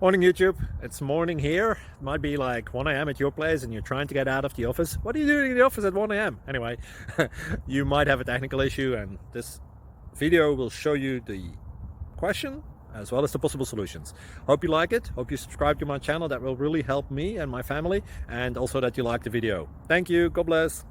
Morning YouTube, it's morning here. It might be like 1 a.m. at your place and you're trying to get out of the office. What are you doing in the office at 1 a.m.? Anyway, you might have a technical issue and this video will show you the question as well as the possible solutions. Hope you like it, hope you subscribe to my channel. That will really help me and my family, and also that you like the video. Thank you, God bless.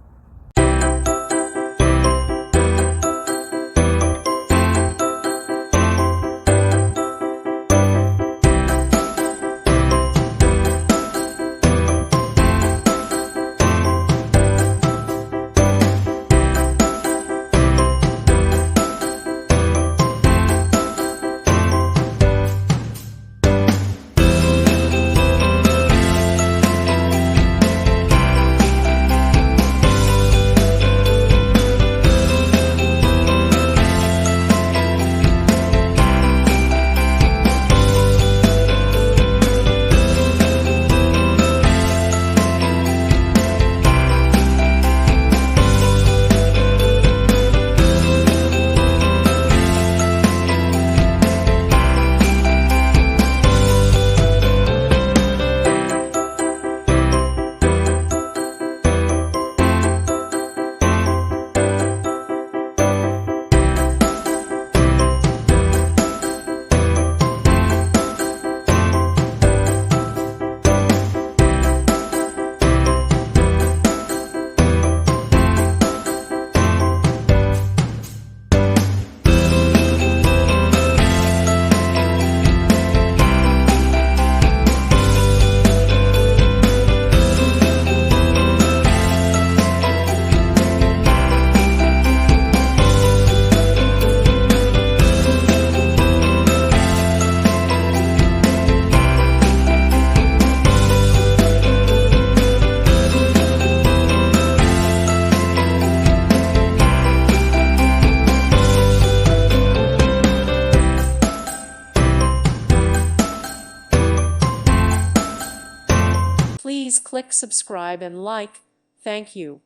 Please click subscribe and like. Thank you.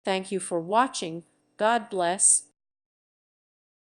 Thank you for watching. God bless.